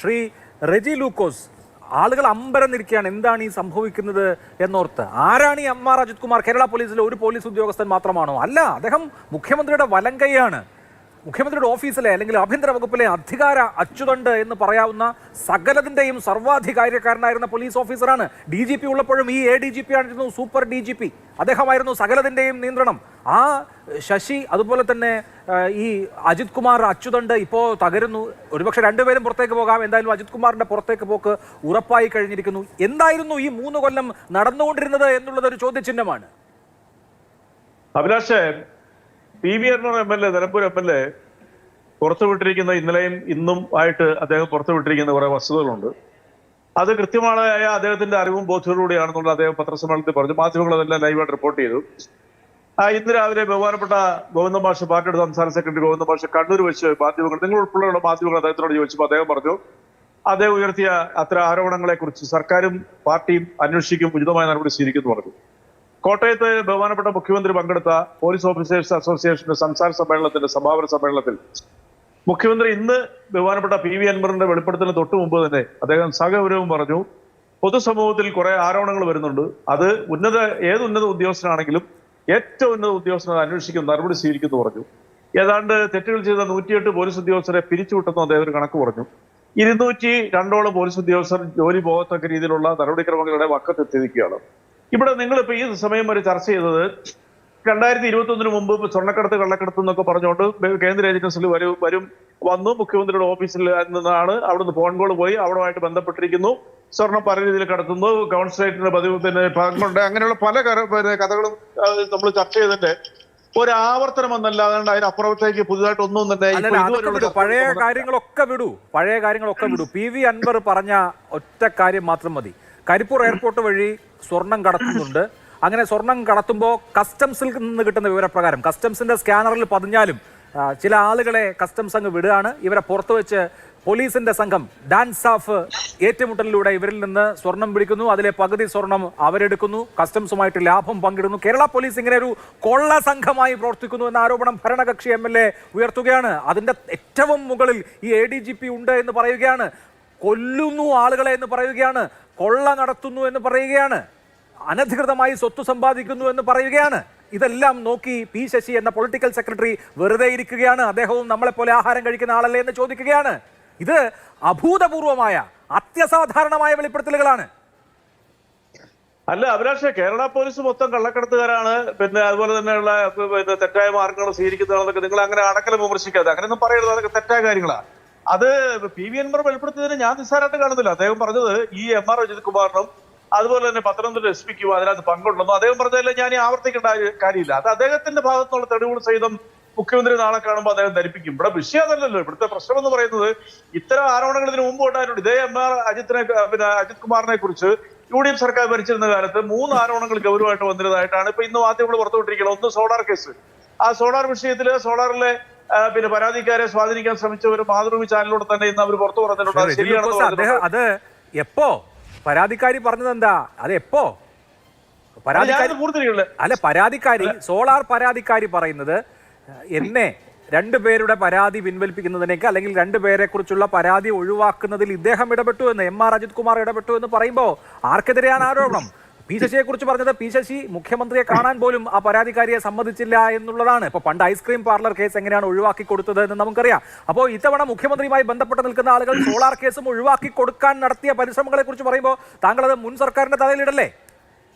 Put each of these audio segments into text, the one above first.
ശ്രീ റെജി ലൂക്കോസ്, ആളുകൾ അമ്പരന്നിരിക്കുകയാണ് എന്താണ് ഈ സംഭവിക്കുന്നത് എന്നോർത്ത്. ആരാണ് ഈ എം ആർ അജിത് കുമാർ? കേരള പോലീസിലെ ഒരു പോലീസ് ഉദ്യോഗസ്ഥൻ മാത്രമാണോ? അല്ല, അദ്ദേഹം മുഖ്യമന്ത്രിയുടെ വലങ്കൈയാണ്. മുഖ്യമന്ത്രിയുടെ ഓഫീസിലെ അല്ലെങ്കിൽ ആഭ്യന്തര വകുപ്പിലെ അധികാര അച്ചുതണ്ട് എന്ന് പറയാവുന്ന സകലതിൻ്റെയും സർവാധികാരക്കാരനായിരുന്ന പോലീസ് ഓഫീസറാണ്. ഡി ജി പി ഉള്ളപ്പോഴും ഈ ADGP ആയിരുന്നു സൂപ്പർ DGP. അദ്ദേഹമായിരുന്നു സകലതിൻ്റെയും നിയന്ത്രണം. ആ ശശി, അതുപോലെ തന്നെ ഈ അജിത് കുമാർ അച്ചുതണ്ട് ഇപ്പോൾ തകരുന്നു. ഒരുപക്ഷെ രണ്ടുപേരും പുറത്തേക്ക് പോകാം. എന്തായാലും അജിത് കുമാറിന്റെ പുറത്തേക്ക് പോക്ക് ഉറപ്പായി കഴിഞ്ഞിരിക്കുന്നു. എന്തായിരുന്നു ഈ 3 കൊല്ലം നടന്നുകൊണ്ടിരുന്നത് എന്നുള്ളത് ഒരു ചോദ്യചിഹ്നമാണ്. Abhilash, PV Anwar MLA, Nilambur MLA പുറത്തുവിട്ടിരിക്കുന്ന ഇന്നലെയും ഇന്നും ആയിട്ട് അദ്ദേഹം പുറത്തുവിട്ടിരിക്കുന്ന കുറെ വസ്തുതകളുണ്ട്. അത് കൃത്യമായ അദ്ദേഹത്തിന്റെ അറിവും ബോധ്യത്തോടുകൂടിയാണെന്നുള്ള അദ്ദേഹം പത്രസമ്മേളനത്തിൽ പറഞ്ഞു. മാധ്യമങ്ങൾ അതെല്ലാം ലൈവായിട്ട് റിപ്പോർട്ട് ചെയ്തു. ഇന്ന് രാവിലെ ബഹുമാനപ്പെട്ട ഗോവിന്ദ മാഷ്, പാർട്ടിയുടെ സംസ്ഥാന സെക്രട്ടറി ഗോവിന്ദ മാഷ് കണ്ണൂർ വെച്ച് മാധ്യമങ്ങൾ, നിങ്ങൾ ഉൾപ്പെടെയുള്ള മാധ്യമങ്ങൾ അദ്ദേഹത്തിനോട് ചോദിച്ചപ്പോൾ അദ്ദേഹം പറഞ്ഞു, അദ്ദേഹം ഉയർത്തിയ അത്തരം ആരോപണങ്ങളെ കുറിച്ച് സർക്കാരും പാർട്ടിയും അന്വേഷിക്കും, ഉചിതമായ നടപടി സ്വീകരിക്കുമെന്ന് പറഞ്ഞു. കോട്ടയത്ത് ബഹുമാനപ്പെട്ട മുഖ്യമന്ത്രി പങ്കെടുത്ത പോലീസ് ഓഫീസേഴ്സ് അസോസിയേഷന്റെ സംസ്ഥാന സമ്മേളനത്തിന്റെ സമാപന സമ്മേളനത്തിൽ മുഖ്യമന്ത്രി ഇന്ന് ബഹുമാനപ്പെട്ട PV അൻവറിന്റെ വെളിപ്പെടുത്തലിന് തൊട്ടു മുമ്പ് തന്നെ അദ്ദേഹം സഗൗരവം പറഞ്ഞു, പൊതുസമൂഹത്തിൽ കുറെ ആരോപണങ്ങൾ വരുന്നുണ്ട്. അത് ഏത് ഉന്നത ഉദ്യോഗസ്ഥനാണെങ്കിലും ഏറ്റവും ഉന്നത ഉദ്യോഗസ്ഥനെ അന്വേഷിക്കും, നടപടി സ്വീകരിക്കുമെന്ന് പറഞ്ഞു. ഏതാണ്ട് തെറ്റുകൾ ചെയ്ത 108 പോലീസ് ഉദ്യോഗസ്ഥരെ പിരിച്ചുവിട്ടെന്ന് അദ്ദേഹം ഒരു കണക്ക് പറഞ്ഞു. 202ഓളം പോലീസ് ഉദ്യോഗസ്ഥർ ജോലി പോകത്തക്ക രീതിയിലുള്ള നടപടിക്രമങ്ങളുടെ വക്കത്തെത്തിയിരിക്കുകയാണ്. ഇവിടെ നിങ്ങളിപ്പോ ഈ സമയം വരെ ചർച്ച ചെയ്തത് 2021 മുമ്പ് സ്വർണ്ണക്കടത്ത്, കള്ളക്കടത്ത് എന്നൊക്കെ പറഞ്ഞുകൊണ്ട് കേന്ദ്ര ഏജൻസിൽ വന്നു മുഖ്യമന്ത്രിയുടെ ഓഫീസിൽ നിന്നാണ്. അവിടുന്ന് ഫോൺ കോൾ പോയി അവിടുമായിട്ട് ബന്ധപ്പെട്ടിരിക്കുന്നു, സ്വർണം പല രീതിയിൽ കടത്തുന്നു, കോൺസുലേറ്റിന്റെ പതിവ് പിന്നെ ഭാഗങ്ങളുണ്ട്, അങ്ങനെയുള്ള പല കഥകളും നമ്മൾ ചർച്ച ചെയ്തിട്ട് ഒരു ആവർത്തനം എന്നല്ലാതെ അതിനപ്പുറത്തേക്ക് പുതുതായിട്ട് ഒന്നും തന്നെ പഴയ കാര്യങ്ങളൊക്കെ വിടൂ. PV അൻവർ പറഞ്ഞ ഒറ്റ കാര്യം മാത്രം മതി. കരിപ്പൂർ എയർപോർട്ട് വഴി സ്വർണം കടത്തുന്നുണ്ട്. അങ്ങനെ സ്വർണം കടത്തുമ്പോൾ കസ്റ്റംസിൽ നിന്ന് കിട്ടുന്ന വിവരപ്രകാരം കസ്റ്റംസിന്റെ സ്കാനറിൽ പതിഞ്ഞാലും ചില ആളുകളെ കസ്റ്റംസ് അങ്ങ് വിടുകയാണ്. ഇവരെ പുറത്തു വെച്ച് പോലീസിന്റെ സംഘം ഡാൻസ് ഓഫ് ഏറ്റുമുട്ടലിലൂടെ ഇവരിൽ നിന്ന് സ്വർണം പിടിക്കുന്നു. അതിലെ പകുതി സ്വർണം അവരെടുക്കുന്നു, കസ്റ്റംസുമായിട്ട് ലാഭം പങ്കിടുന്നു. കേരള പോലീസ് ഇങ്ങനെ ഒരു കൊള്ള സംഘമായി പ്രവർത്തിക്കുന്നു എന്ന ആരോപണം ഭരണകക്ഷി MLA ഉയർത്തുകയാണ്. അതിന്റെ ഏറ്റവും മുകളിൽ ഈ ADGP ഉണ്ട് എന്ന് പറയുകയാണ്, കൊല്ലുന്നു ആളുകളെ എന്ന് പറയുകയാണ്, കൊള്ള നടത്തുന്നു എന്ന് പറയുകയാണ്, അനധികൃതമായി സ്വത്ത് സമ്പാദിക്കുന്നു എന്ന് പറയുകയാണ്. ഇതെല്ലാം നോക്കി P ശശി എന്ന പൊളിറ്റിക്കൽ സെക്രട്ടറി വെറുതെ ഇരിക്കുകയാണ്. അദ്ദേഹവും നമ്മളെപ്പോലെ ആഹാരം കഴിക്കുന്ന ആളല്ലേ എന്ന് ചോദിക്കുകയാണ്. ഇത് അഭൂതപൂർവമായ അത്യസാധാരണമായ വെളിപ്പെടുത്തലുകളാണ്. അല്ല അഭിലാഷേ, കേരള പോലീസ് മൊത്തം കള്ളക്കടത്തുകാരാണ്, പിന്നെ അതുപോലെ തന്നെയുള്ള തെറ്റായ മാർഗങ്ങൾ സ്വീകരിക്കുന്നതാണെന്നൊക്കെ നിങ്ങൾ അങ്ങനെ അടക്കലും വിമർശിക്കാതെ അങ്ങനെയൊന്നും പറയരുത്. അതൊക്കെ തെറ്റായ കാര്യങ്ങളാണ്. അത് PV അൻവർ വെളിപ്പെടുത്തിയതിന് ഞാൻ നിസ്സാരമായിട്ട് കാണുന്നില്ല. അദ്ദേഹം പറഞ്ഞത് ഈ MR അജിത് കുമാറിനും അതുപോലെ തന്നെ പത്തനംതിട്ട SPക്കും അതിനകത്ത് പങ്കുണ്ടെന്നും അദ്ദേഹം പറഞ്ഞതല്ല, ഞാൻ ഈ ആവർത്തിക്കേണ്ട കാര്യമില്ല. അത് അദ്ദേഹത്തിന്റെ ഭാഗത്തുള്ള തെളിവുകൾ സഹിതം മുഖ്യമന്ത്രി നാളെ കാണുമ്പോൾ അദ്ദേഹം ധരിപ്പിക്കും. ഇവിടെ വിഷയം അതല്ലല്ലോ. ഇവിടുത്തെ പ്രശ്നം എന്ന് പറയുന്നത് ഇത്തരം ആരോപണങ്ങൾ ഇതിന് മുമ്പ് ഉണ്ടായിട്ടുണ്ട്. ഇതേ MR അജിത് കുമാറിനെ കുറിച്ച് UDF സർക്കാർ ഭരിച്ചിരുന്ന കാലത്ത് 3 ആരോപണങ്ങൾ ഗൗരവമായിട്ട് വന്നിരുന്നതായിട്ടാണ് ഇപ്പൊ ഇന്ന് മാധ്യമങ്ങൾ പുറത്തുവിട്ടിരിക്കുന്നത്. ഒന്ന് സോളാർ കേസ്. ആ സോളാർ വിഷയത്തില് സോളാറിലെ പിന്നെ പരാതിക്കാരെ സ്വാധീനിക്കാൻ ശ്രമിച്ച ഒരു മാതൃഭൂമി ചാനലിലൂടെ തന്നെ ഇന്ന് അവർ പുറത്തു പറഞ്ഞിട്ടുണ്ട്. അത് എപ്പോ പരാതിക്കാരി പറഞ്ഞത് എന്താ? അത് എപ്പോ പരാതിക്കാരി സോളാർ പരാതിക്കാരി പറയുന്നത്, എന്നെ 2 പേരുടെ പരാതി പിൻവലിപ്പിക്കുന്നതിനേക്ക് അല്ലെങ്കിൽ 2 പേരെ കുറിച്ചുള്ള പരാതി ഒഴിവാക്കുന്നതിൽ ഇദ്ദേഹം ഇടപെട്ടു എന്ന്, MR അജിത് കുമാർ ഇടപെട്ടു എന്ന് പറയുമ്പോൾ ആർക്കെതിരെയാണ് ആരോപണം? P ശശിയെ കുറിച്ച് പറഞ്ഞത് P ശശി മുഖ്യമന്ത്രിയെ കാണാൻ പോലും ആ പരാതിക്കാരിയെ സമ്മതിച്ചില്ല എന്നുള്ളതാണ്. ഇപ്പൊ പണ്ട് ഐസ്ക്രീം പാർലർ കേസ് എങ്ങനെയാണ് ഒഴിവാക്കി കൊടുത്തത് എന്ന് നമുക്കറിയാം. അപ്പോൾ ഇത്തവണ മുഖ്യമന്ത്രിയുമായി ബന്ധപ്പെട്ട് നിൽക്കുന്ന ആളുകൾ സോളാർ കേസും ഒഴിവാക്കി കൊടുക്കാൻ നടത്തിയ പരിശ്രമങ്ങളെ കുറിച്ച് പറയുമ്പോൾ താങ്കൾ അത് മുൻ സർക്കാരിന്റെ തലയിലിടല്ലേ?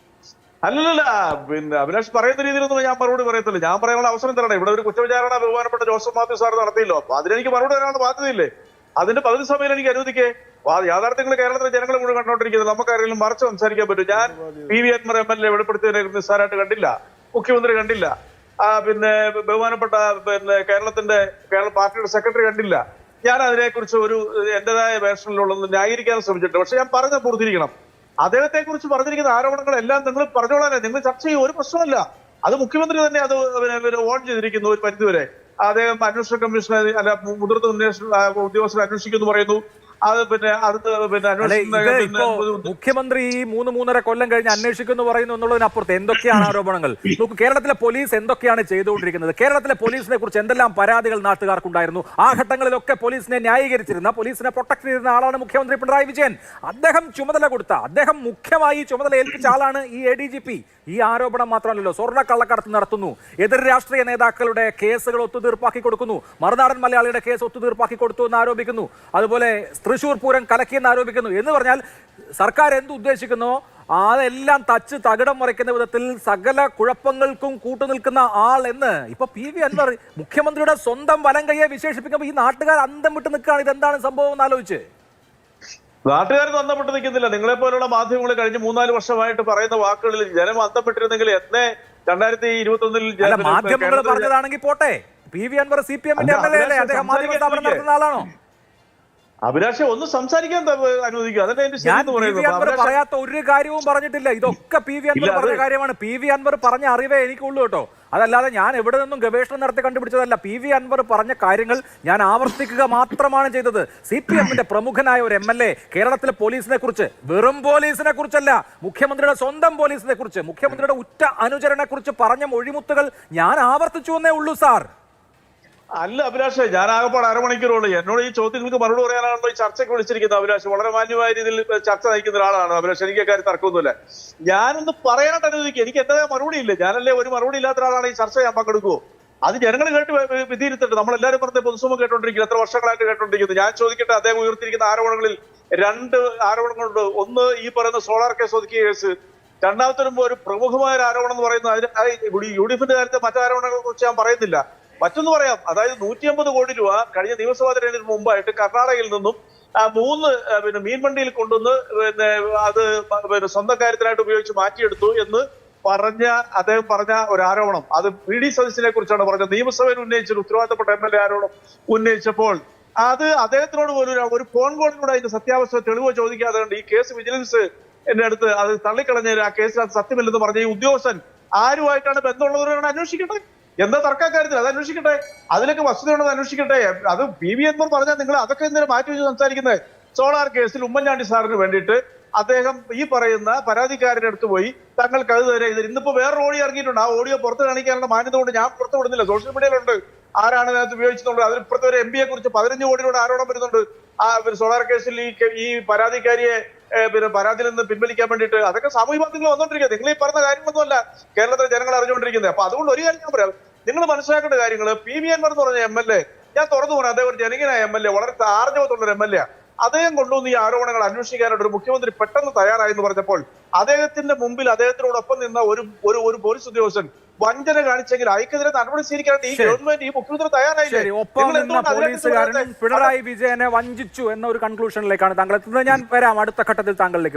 അല്ലല്ല, പിന്നെ അഭിലാഷ് പറയുന്ന രീതിയിലൊന്നും ഞാൻ മറുപടി പറയത്തില്ല. ഞാൻ പറയാനുള്ള അവസരം തരണം. ഇവിടെ ഒരു കുറ്റവിചാരണ ബഹുമാനപ്പെട്ട ജോസഫ് മാത്യു സാർ നടത്തിയല്ലോ. അപ്പൊ അതിനെനിക്ക് മറുപടി തരാനുള്ള ബാധ്യതയില്ലേ? അതിന്റെ പകുതി സമയം എനിക്ക് അനുവദിക്കേ. യാഥാർത്ഥ്യങ്ങൾ കേരളത്തിലെ ജനങ്ങൾ മുഴുവൻ കണ്ടോണ്ടിരിക്കുന്നത്, നമുക്കാരെങ്കിലും മറച്ച് സംസാരിക്കാൻ പറ്റും. ഞാൻ PV അൻവർ MLA വെളിപ്പെടുത്തിയതിനെ നിസ്സാരമായിട്ട് കണ്ടില്ല, മുഖ്യമന്ത്രി കണ്ടില്ല, പിന്നെ ബഹുമാനപ്പെട്ട കേരള പാർട്ടിയുടെ സെക്രട്ടറി കണ്ടില്ല. ഞാൻ അതിനെക്കുറിച്ച് ഒരു എന്റേതായ വേഷനിലുള്ളത് ന്യായീകരിക്കാൻ ശ്രമിച്ചിട്ടുണ്ട്. പക്ഷെ ഞാൻ പറഞ്ഞ പൂർത്തിരിക്കണം. അദ്ദേഹത്തെ കുറിച്ച് പറഞ്ഞിരിക്കുന്ന ആരോപണങ്ങളെല്ലാം നിങ്ങൾ പറഞ്ഞോളാനേ, നിങ്ങൾ ചർച്ച ചെയ്യും, ഒരു പ്രശ്നമല്ല. അത് മുഖ്യമന്ത്രി തന്നെ അത് ഓൺ ചെയ്തിരിക്കുന്നു ഒരു പരിധിവരെ. അദ്ദേഹം അന്വേഷണ കമ്മീഷനെ അല്ല മുതിർന്ന ഉദ്യോഗസ്ഥരെ അന്വേഷിക്കുമെന്ന് പറയുന്നു. അത് പിന്നെ അല്ലെ, ഇത് ഇപ്പോ മുഖ്യമന്ത്രി ഈ 3-3.5 കൊല്ലം കഴിഞ്ഞ് അന്വേഷിക്കുന്നു പറയുന്നു എന്നുള്ളതിനപ്പുറത്ത് എന്തൊക്കെയാണ് ആരോപണങ്ങൾ? നോക്കൂ, കേരളത്തിലെ പോലീസ് എന്തൊക്കെയാണ് ചെയ്തുകൊണ്ടിരിക്കുന്നത്? കേരളത്തിലെ പോലീസിനെ കുറിച്ച് എന്തെല്ലാം പരാതികൾ നാട്ടുകാർക്കുണ്ടായിരുന്നു? ആ ഘട്ടങ്ങളിലൊക്കെ പോലീസിനെ ന്യായീകരിച്ചിരുന്ന, പോലീസിനെ പ്രൊട്ടക്ട് ചെയ്തിരുന്ന ആളാണ് മുഖ്യമന്ത്രി പിണറായി വിജയൻ. അദ്ദേഹം ചുമതല കൊടുത്ത, അദ്ദേഹം മുഖ്യമായി ചുമതല ഏൽപ്പിച്ച ആളാണ് ഈ ADGP. ഈ ആരോപണം മാത്രമല്ലല്ലോ, സ്വർണ്ണ കള്ളക്കടത്ത് നടത്തുന്നു, എതിർ രാഷ്ട്രീയ നേതാക്കളുടെ കേസുകൾ ഒത്തുതീർപ്പാക്കി കൊടുക്കുന്നു, മറുനാടൻ മലയാളിയുടെ കേസ് ഒത്തുതീർപ്പാക്കി കൊടുത്തു എന്ന് ആരോപിക്കുന്നു, അതുപോലെ തൃശൂർ പൂരം കലക്കിയെന്ന് ആരോപിക്കുന്നു. എന്ന് പറഞ്ഞാൽ സർക്കാർ എന്ത് ഉദ്ദേശിക്കുന്നോ അതെല്ലാം തച്ച് തകിടം മറിക്കുന്ന വിധത്തിൽ സകല കുഴപ്പങ്ങൾക്കും കൂട്ടുനിൽക്കുന്ന ആൾ എന്ന് ഇപ്പൊ PV അൻവർ മുഖ്യമന്ത്രിയുടെ സ്വന്തം വലം കൈയെ വിശേഷിപ്പിക്കുമ്പോൾ ഈ നാട്ടുകാർ അന്തം വിട്ട് നിൽക്കുകയാണ്. ഇതെന്താണ് സംഭവം എന്ന് ആലോചിച്ച്. നാട്ടുകാർ അന്തപ്പെട്ട് നിൽക്കുന്നില്ല. നിങ്ങളെ പോലുള്ള മാധ്യമങ്ങൾ കഴിഞ്ഞ 3-4 വർഷമായിട്ട് പറയുന്ന വാക്കുകളിൽ ജനം അന്തപ്പെട്ടിരുന്നെങ്കിൽ എന്നെ 2021 മാധ്യമങ്ങൾ പറഞ്ഞതാണെങ്കിൽ പോട്ടെ, PV അൻവർ CPM-ന്റെ MLA അല്ലേ? അദ്ദേഹം മാധ്യമ സ്ഥാപനം നടത്തുന്ന ആളാണോ? അഭിലാഷെ ഒന്ന് സംസാരിക്കാൻ അനുവദിക്കുക. അതല്ലേ എന്റെ ശരി എന്ന് PV അൻവർ പറയുന്നത്. പറയാത്ത ഒരു കാര്യവും പറഞ്ഞിട്ടില്ല. ഇതൊക്കെ PV അൻവർ പറഞ്ഞ കാര്യമാണ്. PV അൻവർ പറഞ്ഞ അറിവേ എനിക്കുള്ളൂ കേട്ടോ. അതല്ലാതെ ഞാൻ എവിടെ നിന്നും ഗവേഷണം നടത്തി കണ്ടുപിടിച്ചതല്ല. PV അൻവർ പറഞ്ഞ കാര്യങ്ങൾ ഞാൻ ആവർത്തിക്കുക മാത്രമാണ് ചെയ്തത്. CPM-ന്റെ പ്രമുഖനായ ഒരു MLA കേരളത്തിലെ പോലീസിനെ കുറിച്ച്, വെറും പോലീസിനെ കുറിച്ചല്ല, മുഖ്യമന്ത്രിയുടെ സ്വന്തം പോലീസിനെ കുറിച്ച്, മുഖ്യമന്ത്രിയുടെ ഉറ്റ അനുചരനെ കുറിച്ച് പറഞ്ഞ മൊഴിമുത്തുകൾ ഞാൻ ആവർത്തിച്ചു എന്നേ ഉള്ളൂ സാർ. അല്ല അഭിലാഷ്, ഞാൻ ആകെപ്പാട് അരമണിക്കൂറുള്ളൂ. എന്നോട് ഈ ചോദ്യങ്ങൾക്ക് മറുപടി പറയാനാണല്ലോ ഈ ചർച്ചയ്ക്ക് വിളിച്ചിരിക്കുന്നത്. അഭിലാഷ് വളരെ മാന്യമായ രീതിയിൽ ചർച്ച നയിക്കുന്ന ഒരാളാണ് അഭിലാഷ്. എനിക്ക് കാര്യം തർക്കമൊന്നുമില്ല. ഞാനൊന്ന് പറയാനായിട്ട് അനുവദിക്കുക. എനിക്ക് എന്താ മറുപടി ഇല്ല. ഞാനല്ലേ ഒരു മറുപടി ഇല്ലാത്ത ഒരാളാണ് ഈ ചർച്ച ഞാൻ പങ്കെടുക്കുമോ? അത് ജനങ്ങൾ കേട്ട് വിധിയിരുത്തട്ടെ. നമ്മളെല്ലാവരും പറഞ്ഞ പൊതുസമൂഹം കേട്ടോണ്ടിരിക്കുന്നത്, എത്ര വർഷങ്ങളായിട്ട് കേട്ടോണ്ടിരിക്കുന്നത്. ഞാൻ ചോദിക്കട്ടെ, അദ്ദേഹം ഉയർത്തിയിരിക്കുന്ന ആരോപണങ്ങളിൽ 2 ആരോപണങ്ങളുണ്ട്. ഒന്ന് ഈ പറയുന്ന സോളാർ കേസ് ഒതുക്കിയ കേസ്. രണ്ടാമത്തെ ഒരു പ്രമുഖമായ ഒരു ആരോപണം എന്ന് പറയുന്നത് UDF കാര്യത്തെ മറ്റാരോപണങ്ങളെ കുറിച്ച് ഞാൻ പറയുന്നില്ല. മറ്റൊന്ന് പറയാം, അതായത് 150 കോടി രൂപ കഴിഞ്ഞ നിയമസഭാ തെരഞ്ഞെടുപ്പിന് മുമ്പായിട്ട് കർണാടകയിൽ നിന്നും 3 മീൻവണ്ടിയിൽ കൊണ്ടുവന്ന് അത് സ്വന്തം കാര്യത്തിനായിട്ട് ഉപയോഗിച്ച് മാറ്റിയെടുത്തു എന്ന് അദ്ദേഹം പറഞ്ഞ ഒരു ആരോപണം, അത് PD സതീശനെ കുറിച്ചാണ് പറഞ്ഞത്. നിയമസഭയിൽ ഉന്നയിച്ച ഉത്തരവാദിത്തപ്പെട്ട MLA ആരോപണം ഉന്നയിച്ചപ്പോൾ അത് അദ്ദേഹത്തിനോട് പോലും ഒരു ഫോൺ കോളിലൂടെ അതിന്റെ സത്യാവസ്ഥ തെളിവ് ചോദിക്കാതെ കണ്ട് ഈ കേസ് വിജിലൻസ് എന്റെ അടുത്ത് അത് തള്ളിക്കളഞ്ഞ ആ കേസിൽ അത് സത്യമില്ലെന്ന് പറഞ്ഞ ഈ ഉദ്യോഗസ്ഥൻ ആരുമായിട്ടാണ് ബന്ധമുള്ളവരാണ് അന്വേഷിക്കട്ടെ. എന്താ തർക്കക്കാര്യത്തിൽ അത് അന്വേഷിക്കട്ടെ. അതിലൊക്കെ വസ്തുതയുണ്ടെന്ന് അന്വേഷിക്കട്ടെ. അത് PV അൻവർ പറഞ്ഞാൽ നിങ്ങൾ അതൊക്കെ എന്തിനാ മാറ്റി വെച്ച് സംസാരിക്കുന്നത്? സോളാർ കേസിൽ ഉമ്മൻചാണ്ടി സാറിന് വേണ്ടിയിട്ട് അദ്ദേഹം ഈ പറയുന്ന പരാതിക്കാരുടെ അടുത്ത് പോയി തങ്ങൾക്ക് അത് തരാം. ഇത് ഇന്നിപ്പോ വേറൊരു ഓഡിയോ ഇറങ്ങിയിട്ടുണ്ട്. ആ ഓഡിയോ പുറത്ത് കാണിക്കാനുള്ള മാന്യത കൊണ്ട് ഞാൻ പുറത്ത് വിടുന്നില്ല. സോഷ്യൽ മീഡിയയിലുണ്ട് ആരാണ് അതിനകത്ത് ഉപയോഗിച്ചിട്ടുണ്ട്. അതിൽ ഇപ്പുറത്തെ ഒരു MP യെ കുറിച്ച് 15 കോടിയുടെ ആരോപണം വരുന്നുണ്ട്. ആ സോളാർ കേസിൽ ഈ പരാതിക്കാരിയെ പരാതിയിൽ നിന്ന് പിൻവലിക്കാൻ വേണ്ടിയിട്ട്. അതൊക്കെ സാമൂഹ്യ മാധ്യമങ്ങൾ വന്നോണ്ടിരിക്കുക. നിങ്ങൾ ഈ പറഞ്ഞ കാര്യങ്ങളൊന്നുമല്ല കേരളത്തിലെ ജനങ്ങൾ അറിഞ്ഞുകൊണ്ടിരിക്കുന്നത്. അപ്പൊ അതുകൊണ്ട് ഒരു കാര്യം ഞാൻ പറയാം, നിങ്ങൾ മനസ്സിലാക്കേണ്ട കാര്യങ്ങൾ, PV അൻവർ എന്ന് പറഞ്ഞ MLA, ഞാൻ തുറന്നു പറയാം, അദ്ദേഹം ഒരു ജനകീയനായ MLA, വളരെ ആർജവത്തുള്ള MLA. അദ്ദേഹം കൊണ്ടുവന്ന് ഈ ആരോപണങ്ങൾ അന്വേഷിക്കാനായിട്ട് ഒരു മുഖ്യമന്ത്രി പെട്ടെന്ന് തയ്യാറായി എന്ന് പറഞ്ഞപ്പോൾ അദ്ദേഹത്തിന്റെ മുമ്പിൽ അദ്ദേഹത്തിനോടൊപ്പം നിന്ന ഒരു പോലീസ് ഉദ്യോഗസ്ഥൻ വഞ്ചന കാണിച്ചെങ്കിൽ അയക്കെതിരെ നടപടി സ്വീകരിക്കാനായിട്ട് ഈ ഗവൺമെന്റ്, ഈ മുഖ്യമന്ത്രി തയ്യാറായില്ലേ? പിണറായി വിജയനെ വഞ്ചിച്ചു എന്ന ഒരു കൺക്ലൂഷനിലേക്കാണ് താങ്കൾ എത്തുന്നത്. ഞാൻ വരാം അടുത്ത ഘട്ടത്തിൽ താങ്കളിലേക്ക്.